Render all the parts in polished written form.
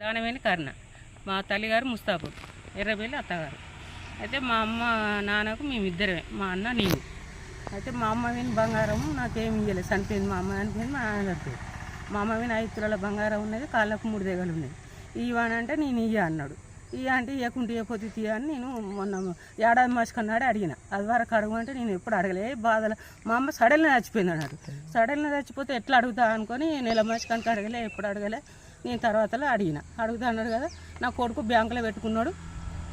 దానవేని కర్ణ మా తల్లిగారు ముస్తాపూర్ ఎర్రబెల్లి అత్తగారు. అయితే మా అమ్మ నాన్నకు మేమిద్దరమే, మా అన్న నేను. అయితే మా అమ్మ విని బంగారం నాకేమి ఇవ్వలేదు, చనిపోయింది. మా అమ్మ చనిపోయింది, మా నాన్న చనిపోయింది. మా అమ్మ విని 5 తులాల బంగారం ఉన్నది, కాళ్ళకు 3 దేగలు ఉన్నాయి. ఇవ్వనంటే నేను ఇయ్య అన్నాడు. ఇయ్య అంటే ఇవ్వకుంటే ఇవ్వకపోతే తీయ అని నేను మొన్న ఏడాది మాసుకున్నాడు అడిగిన. అది వరకు అడగమంటే నేను ఎప్పుడు అడగలే, బాధలు. మా అమ్మ సడన్గా చచ్చిపోయింది అన్నాడు. సడన్గా చచ్చిపోతే ఎట్లా అడుగుతా అనుకొని నెల మాసుకానికి అడగలే, ఎప్పుడు అడగలే. నేను తర్వాతలో అడుగుతా అన్నాడు కదా, నా కొడుకు బ్యాంకులో పెట్టుకున్నాడు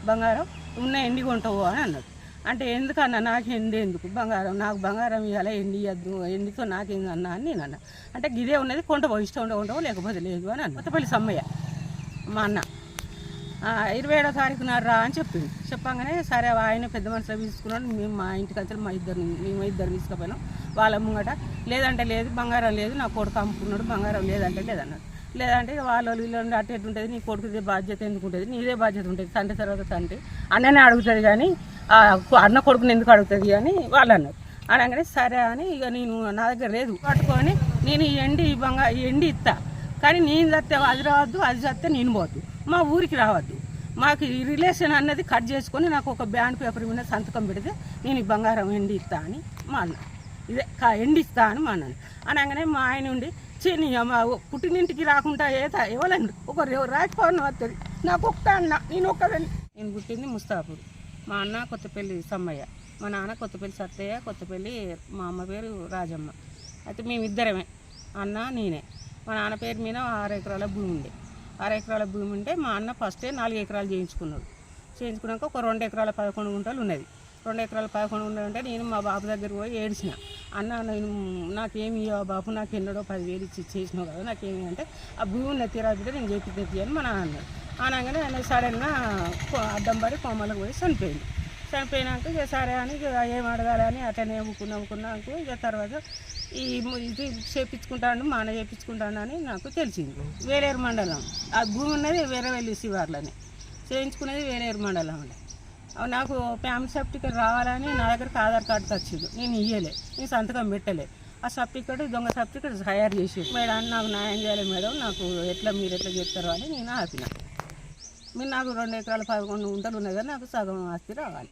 బంగారం, ఉన్న ఎండి కొంటావు అని అన్నాడు. అంటే ఎందుకన్నా నాకు ఎండి ఎందుకు, బంగారం నాకు బంగారం ఇవ్వాలి, ఎండి ఇవ్వద్దు, ఎండితో నాకేంది అన్నా అని నేను అన్నా. అంటే గిదే ఉన్నది కొంటావు, ఇష్టం ఉండవు లేకపోతే లేదు అని అన్న. కొత్తపల్లి సమ్మయ్య మా అన్న 27వ తారీఖు నాడు రా అని చెప్పింది. చెప్పగానే సరే ఆయన పెద్ద మనుషులు తీసుకున్నాడు. మేము మా ఇంటికి వచ్చి మేము ఇద్దరు తీసుకుపోయినాం. వాళ్ళ ముంగట లేదంటే లేదు, బంగారం లేదు, నా కొడుకు అమ్ముకున్నాడు, బంగారం లేదంటే లేదన్నాడు. లేదంటే వాళ్ళు వీళ్ళు అటు ఎటు ఉంటుంది, నీ కొడుకుదే బాధ్యత ఎందుకు ఉంటుంది, నీదే బాధ్యత ఉంటుంది, తండ్రి తర్వాత తండ్రి అన్ననే అడుగుతుంది కానీ అన్న కొడుకుని ఎందుకు అడుగుతుంది అని వాళ్ళు అన్నారు. అనగానే సరే అని ఇక నేను నా దగ్గర లేదు పట్టుకొని నేను ఈ ఎండి ఇస్తా, కానీ నేను చస్తే అది రావద్దు, అది చస్తే నేను పోవద్దు, మా ఊరికి రావద్దు, మాకు ఈ రిలేషన్ అన్నది కట్ చేసుకొని నాకు ఒక బ్యాండ్ పేపర్ మీద సంతకం పెడితే నేను ఈ బంగారం ఎండి ఇస్తా అని మా అన్న, ఇదే ఎండి ఇస్తా అని మా అన్నాను. అనగానే మా ఆయన ఉండి చిని మా పుట్టినింటికి రాకుండా ఎవరండి ఒకరు రాకపోవడం వస్తుంది, నాకు ఒక్క అన్న, నేను ఒక్కదని. నేను పుట్టింది ముస్తాపూర్, మా అన్న కొత్తపల్లి సమ్మయ్య, మా నాన్న కొత్తపల్లి సత్తయ్య, కొత్తపల్లి మా అమ్మ పేరు రాజమ్మ. అయితే మేమిద్దరమే, అన్న నేనే. మా నాన్న పేరు మీద 6 ఎకరాల భూమి ఉండే. 6 ఎకరాల భూమి ఉంటే మా అన్న ఫస్టే 4 ఎకరాలు చేయించుకున్నాడు. చేయించుకున్నాక ఒక 2 ఎకరాల 11 గుంటలు ఉన్నది. 2 ఎకరాల 11 గుంటలు ఉంటే నేను మా బాబు దగ్గర పోయి ఏడ్చిన. అన్న నేను నాకేమి ఇవ్వ బాబు, నాకు ఎన్నడో 10,000 ఇచ్చి చేసినావు కదా, నాకేమి అంటే ఆ భూమి ఉన్న తీరాబిడ్డ నేను చేపిద్ది అని మా నాన్న అన్నాడు. అనగానే ఆయన సడన్గా అడ్డం పడి కోమలకు పోయి చనిపోయింది. చనిపోయినాక ఇక సరే అని ఇక ఏం అడగాలని అట్లనే నవ్వుకున్నాక ఇక తర్వాత ఇది చేయించుకుంటాను, మా అన్న చేయించుకుంటాను అని నాకు తెలిసింది. వేలేరు మండలం ఆ భూమి ఉన్నది, వేరేవెల్లి శివార్లని చేయించుకునేది వేలేరు మండలం అండి. నాకు ఫ్యామిలీ సర్టిఫికేట్ రావాలని నా దగ్గరకు ఆధార్ కార్డు వచ్చింది, నేను ఇయ్యలే, నేను సంతకం పెట్టలే. ఆ సర్టిఫికేట్ దొంగ సర్టిఫికేట్ తయారు చేసి మేడం నాకు న్యాయం చేయాలి మేడం, నాకు మీరు ఎట్లా చెప్తారో అని నేను ఆపిన. మీరు నాకు 2 ఎకరాల 11 గుంటలు ఉన్నది, నాకు సగం ఆస్తి రావాలి.